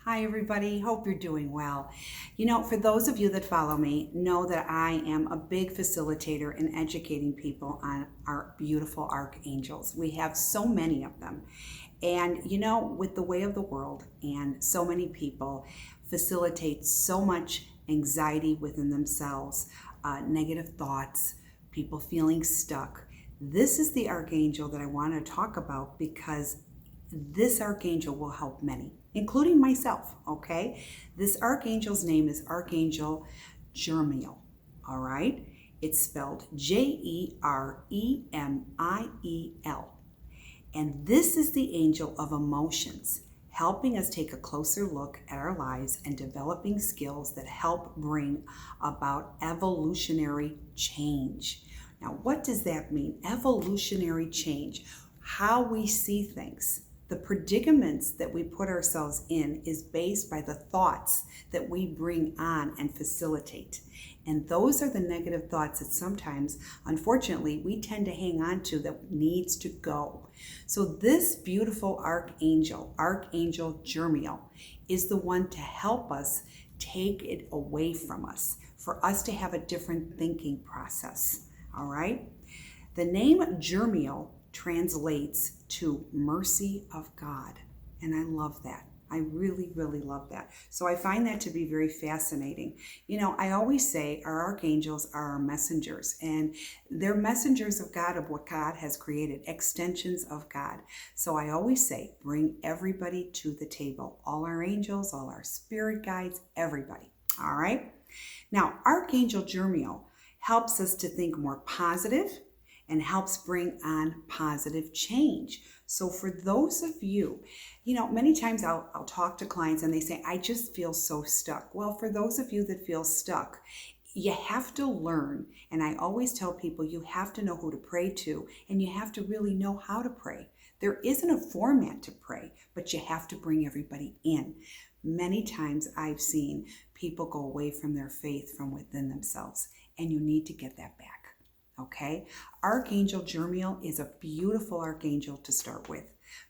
Hi, everybody. Hope you're doing well. For those of you that follow me, know that I am a big facilitator in educating people on our beautiful archangels. We have so many of them. And, with the way of the world and so many people facilitate so much anxiety within themselves, negative thoughts, people feeling stuck. This is the archangel that I want to talk about because this archangel will help many, including myself, okay? This archangel's name is Archangel Jeremiel, all right? It's spelled Jeremiel. And this is the angel of emotions, helping us take a closer look at our lives and developing skills that help bring about evolutionary change. Now, what does that mean? Evolutionary change, how we see things. The predicaments that we put ourselves in is based by the thoughts that we bring on and facilitate. And those are the negative thoughts that sometimes, unfortunately, we tend to hang on to that needs to go. So this beautiful archangel, Archangel Jeremiel, is the one to help us take it away from us, for us to have a different thinking process, all right? The name Jeremiel translates to mercy of God. And I love that. I really, really love that. So I find that to be very fascinating. I always say our archangels are our messengers, and they're messengers of God, of what God has created, extensions of God. So I always say, bring everybody to the table. All our angels, all our spirit guides, everybody. All right? Now, Archangel Jeremiel helps us to think more positive and helps bring on positive change. So for those of you, many times I'll talk to clients and they say, I just feel so stuck. Well, for those of you that feel stuck, you have to learn. And I always tell people you have to know who to pray to, and you have to really know how to pray. There isn't a format to pray, but you have to bring everybody in. Many times I've seen people go away from their faith from within themselves, and you need to get that back. Okay, Archangel Jeremiel is a beautiful archangel to start with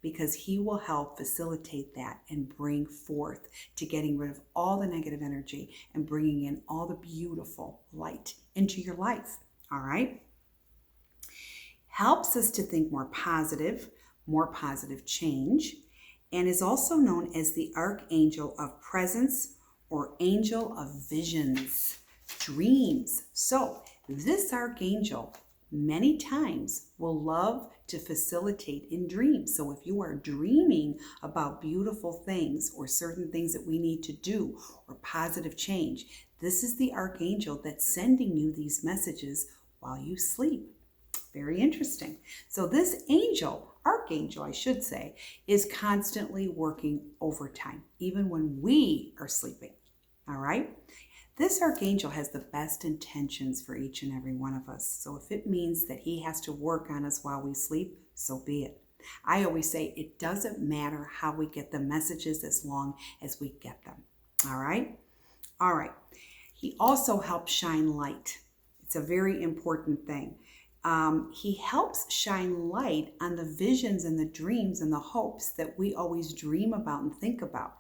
because he will help facilitate that and bring forth to getting rid of all the negative energy and bringing in all the beautiful light into your life. All right, helps us to think more positive change, and is also known as the Archangel of Presence or Angel of Visions, dreams. So this archangel many times will love to facilitate in dreams. So if you are dreaming about beautiful things or certain things that we need to do or positive change, this is the archangel that's sending you these messages while you sleep. Very interesting. So this archangel, I should say, is constantly working overtime, even when we are sleeping. All right? This archangel has the best intentions for each and every one of us. So if it means that he has to work on us while we sleep, so be it. I always say it doesn't matter how we get the messages as long as we get them. All right? All right. He also helps shine light. It's a very important thing. He helps shine light on the visions and the dreams and the hopes that we always dream about and think about.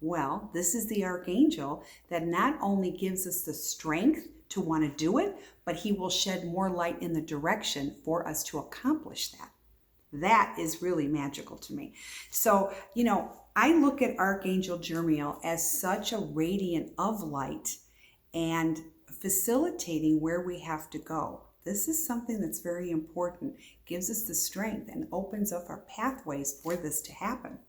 Well, this is the archangel that not only gives us the strength to want to do it, but he will shed more light in the direction for us to accomplish that. That is really magical to me. So, I look at Archangel Jeremiel as such a radiant of light and facilitating where we have to go. This is something that's very important, gives us the strength and opens up our pathways for this to happen.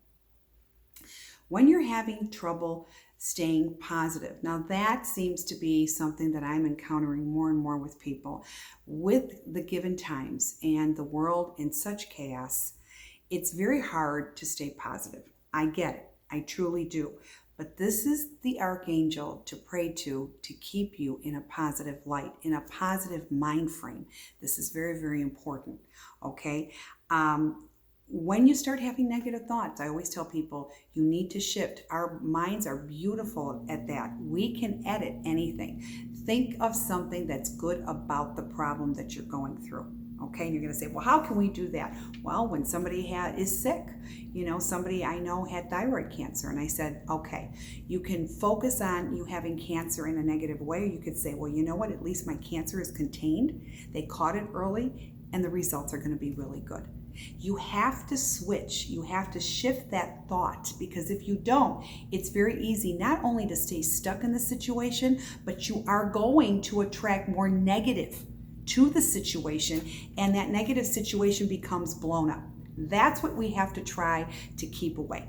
When you're having trouble staying positive, now that seems to be something that I'm encountering more and more with people. With the given times and the world in such chaos, it's very hard to stay positive. I get it. I truly do. But this is the archangel to pray to keep you in a positive light, in a positive mind frame. This is very, very important. Okay? When you start having negative thoughts, I always tell people you need to shift. Our minds are beautiful at that. We can edit anything. Think of something that's good about the problem that you're going through. Okay, and you're going to say, well, how can we do that? Well, when somebody is sick, somebody I know had thyroid cancer, and I said, okay, you can focus on you having cancer in a negative way. You could say, well, you know what? At least my cancer is contained. They caught it early, and the results are going to be really good. You have to switch. You have to shift that thought, because if you don't, it's very easy not only to stay stuck in the situation, but you are going to attract more negative to the situation, and that negative situation becomes blown up. That's what we have to try to keep away.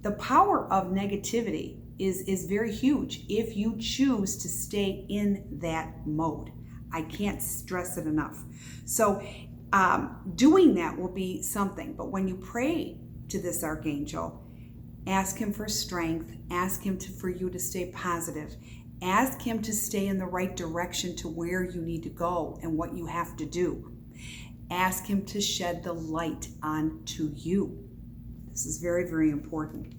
The power of negativity is very huge if you choose to stay in that mode. I can't stress it enough. So doing that will be something. But when you pray to this archangel, ask him for strength, ask him for you to stay positive, ask him to stay in the right direction to where you need to go and what you have to do. Ask him to shed the light onto you. This is very, very important.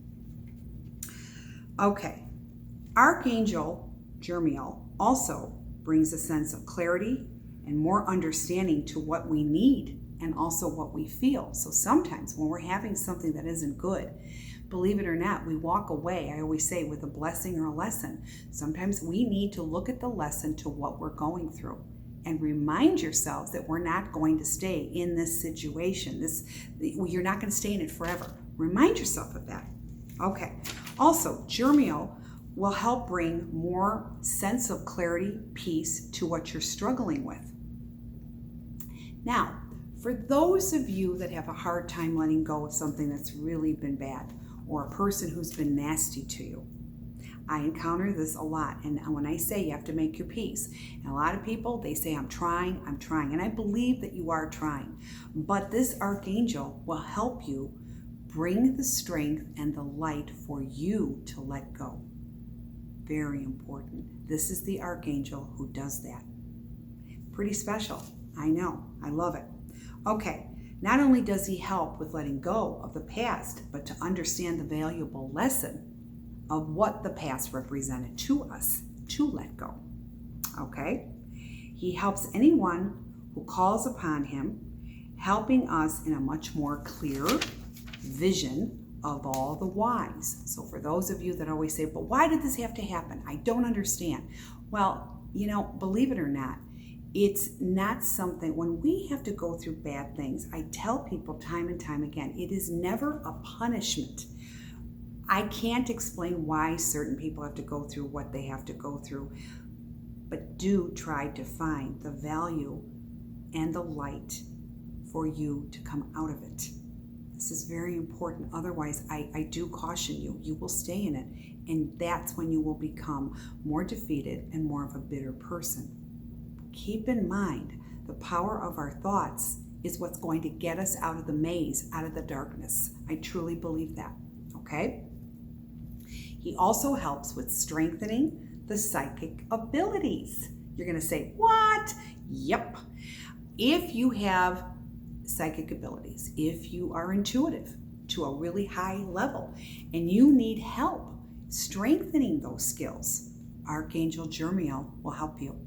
Okay, Archangel Jeremiel also brings a sense of clarity and more understanding to what we need and also what we feel. So sometimes when we're having something that isn't good, believe it or not, we walk away, I always say, with a blessing or a lesson. Sometimes we need to look at the lesson to what we're going through and remind yourselves that we're not going to stay in this situation. You're not going to stay in it forever. Remind yourself of that. Okay. Also, Jeremiel will help bring more sense of clarity, peace to what you're struggling with. Now, for those of you that have a hard time letting go of something that's really been bad, or a person who's been nasty to you, I encounter this a lot. And when I say you have to make your peace, and a lot of people, they say, I'm trying. And I believe that you are trying. But this archangel will help you bring the strength and the light for you to let go. Very important. This is the archangel who does that. Pretty special. I know. I love it. Okay. Not only does he help with letting go of the past, but to understand the valuable lesson of what the past represented to us to let go. Okay? He helps anyone who calls upon him, helping us in a much more clear vision of all the whys. So for those of you that always say, but why did this have to happen? I don't understand. Well, believe it or not, it's not something, when we have to go through bad things, I tell people time and time again, it is never a punishment. I can't explain why certain people have to go through what they have to go through, but do try to find the value and the light for you to come out of it. This is very important. Otherwise, I do caution you, you will stay in it, and that's when you will become more defeated and more of a bitter person. Keep in mind, the power of our thoughts is what's going to get us out of the maze, out of the darkness. I truly believe that, okay? He also helps with strengthening the psychic abilities. You're going to say, what? Yep. If you have psychic abilities, if you are intuitive to a really high level and you need help strengthening those skills, Archangel Jeremiel will help you.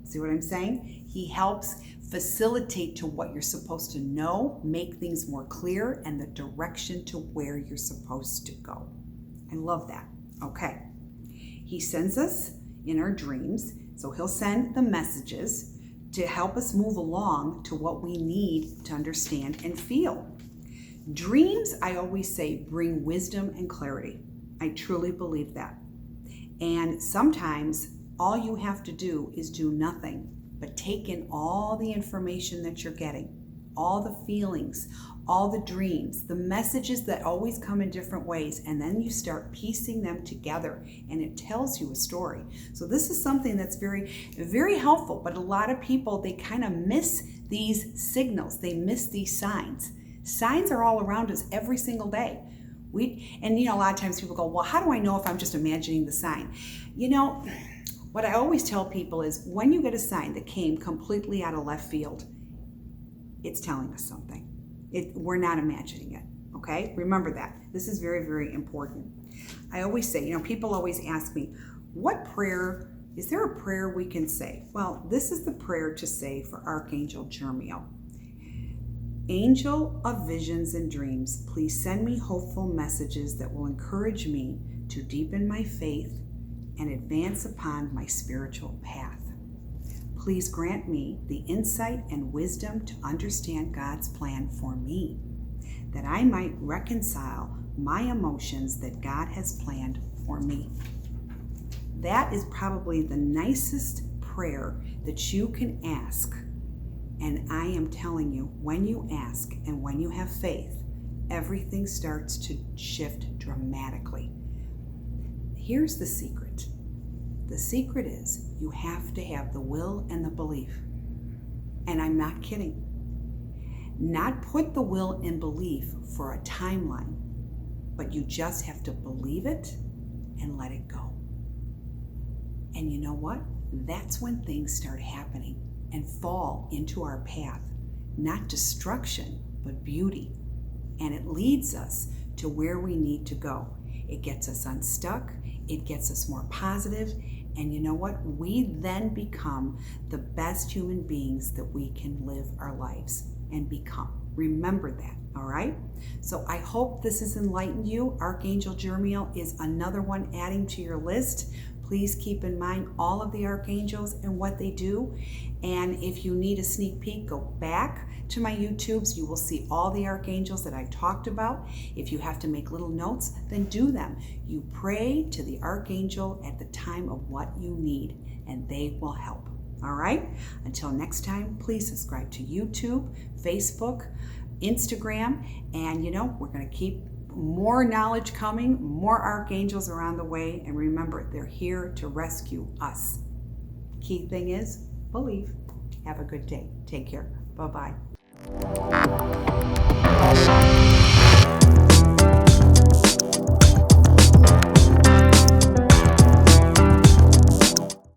See what I'm saying? He helps facilitate to what you're supposed to know, make things more clear, and the direction to where you're supposed to go. I love that. Okay. He sends us in our dreams, so he'll send the messages to help us move along to what we need to understand and feel. Dreams, I always say, bring wisdom and clarity. I truly believe that. And sometimes all you have to do is do nothing but take in all the information that you're getting, all the feelings, all the dreams, the messages that always come in different ways, and then you start piecing them together and it tells you a story. So this is something that's very, very helpful, but a lot of people, they kind of miss these signals. They miss these signs. Signs are all around us every single day. A lot of times people go, well, how do I know if I'm just imagining the sign? What I always tell people is when you get a sign that came completely out of left field, it's telling us something. We're not imagining it, okay? Remember that. This is very, very important. I always say, people always ask me, what prayer Is there a prayer we can say? Well, this is the prayer to say for Archangel Jeremiel. Angel of visions and dreams, please send me hopeful messages that will encourage me to deepen my faith and advance upon my spiritual path. Please grant me the insight and wisdom to understand God's plan for me, that I might reconcile my emotions that God has planned for me. That is probably the nicest prayer that you can ask. And I am telling you, when you ask and when you have faith, everything starts to shift dramatically. Here's the secret. The secret is you have to have the will and the belief. And I'm not kidding. Not put the will and belief for a timeline, but you just have to believe it and let it go. And you know what? That's when things start happening and fall into our path. Not destruction, but beauty. And it leads us to where we need to go. It gets us unstuck. It gets us more positive. And you know what? We then become the best human beings that we can live our lives and become. Remember that, all right? So I hope this has enlightened you. Archangel Jeremiel is another one adding to your list. Please keep in mind all of the archangels and what they do. And if you need a sneak peek, go back to my YouTubes. You will see all the archangels that I talked about. If you have to make little notes, then do them. You pray to the archangel at the time of what you need, and they will help. All right? Until next time, please subscribe to YouTube, Facebook, Instagram, and we're going to keep more knowledge coming, more archangels are on the way, and remember, they're here to rescue us. Key thing is believe. Have a good day. Take care. Bye-bye.